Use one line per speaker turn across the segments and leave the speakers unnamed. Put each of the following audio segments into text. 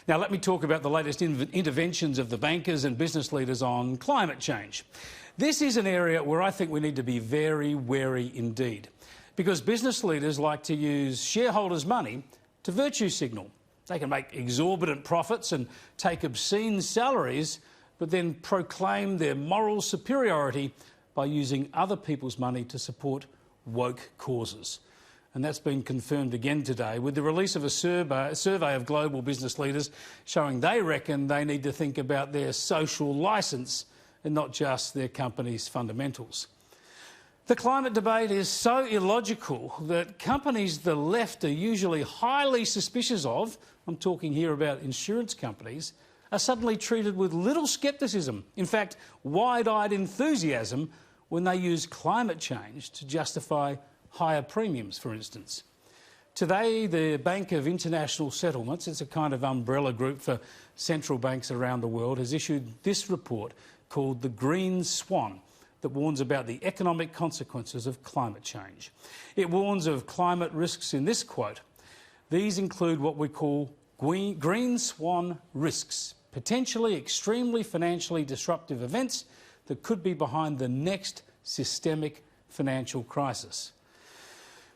Now, let me talk about the latest interventions of the bankers and business leaders on climate change. This is an area where I think we need to be very wary indeed, because business leaders like to use shareholders' money to virtue signal. They can make exorbitant profits and take obscene salaries, but then proclaim their moral superiority by using other people's money to support woke causes. And that's been confirmed again today with the release of a survey of global business leaders showing they reckon they need to think about their social licence and not just their company's fundamentals. The climate debate is so illogical that companies the left are usually highly suspicious of, I'm talking here about insurance companies, are suddenly treated with little scepticism, in fact, wide-eyed enthusiasm when they use climate change to justify higher premiums, for instance. Today, the Bank of International Settlements, it's a kind of umbrella group for central banks around the world, has issued this report called the Green Swan that warns about the economic consequences of climate change. It warns of climate risks in this quote: "These include what we call green swan risks, potentially extremely financially disruptive events that could be behind the next systemic financial crisis."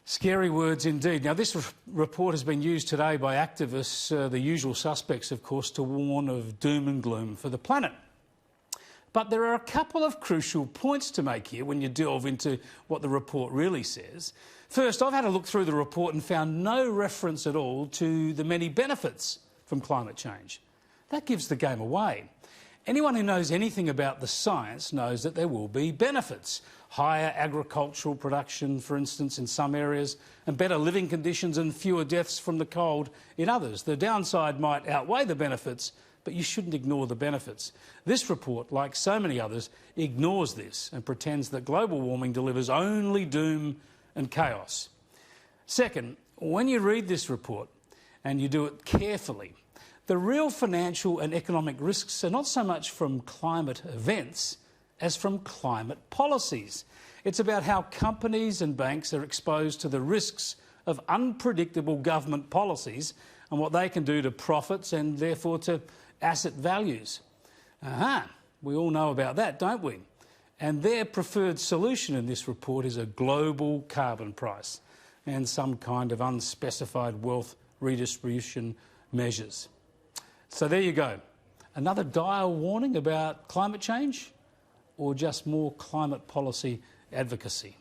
Scary words indeed. Now, this report has been used today by activists, the usual suspects, of course, to warn of doom and gloom for the planet. But there are a couple of crucial points to make here when you delve into what the report really says. First, I've had a look through the report and found no reference at all to the many benefits from climate change. That gives the game away. Anyone who knows anything about the science knows that there will be benefits. Higher agricultural production, for instance, in some areas, and better living conditions and fewer deaths from the cold in others. The downside might outweigh the benefits, but you shouldn't ignore the benefits. This report, like so many others, ignores this and pretends that global warming delivers only doom and chaos. Second, when you read this report, and you do it carefully, the real financial and economic risks are not so much from climate events as from climate policies. It's about how companies and banks are exposed to the risks of unpredictable government policies and what they can do to profits and therefore to asset values. We all know about that, don't we? And their preferred solution in this report is a global carbon price and some kind of unspecified wealth redistribution measures. So there you go. Another dire warning about climate change, or just more climate policy advocacy?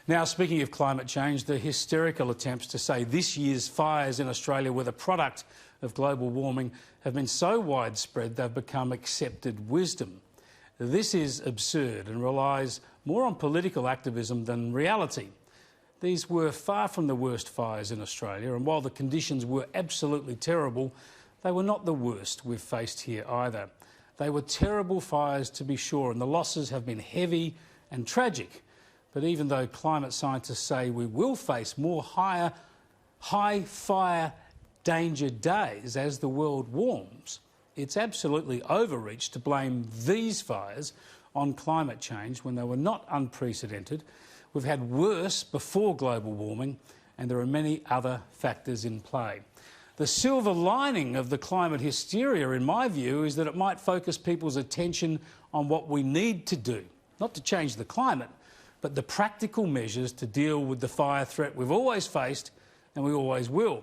Now, speaking of climate change, the hysterical attempts to say this year's fires in Australia were the product of global warming have been so widespread they've become accepted wisdom. This is absurd and relies more on political activism than reality. These were far from the worst fires in Australia, and while the conditions were absolutely terrible, they were not the worst we've faced here either. They were terrible fires, to be sure, and the losses have been heavy and tragic. But even though climate scientists say we will face more high fire danger days as the world warms, it's absolutely overreach to blame these fires on climate change when they were not unprecedented. We've had worse before global warming, and there are many other factors in play. The silver lining of the climate hysteria, in my view, is that it might focus people's attention on what we need to do, not to change the climate, but the practical measures to deal with the fire threat we've always faced and we always will.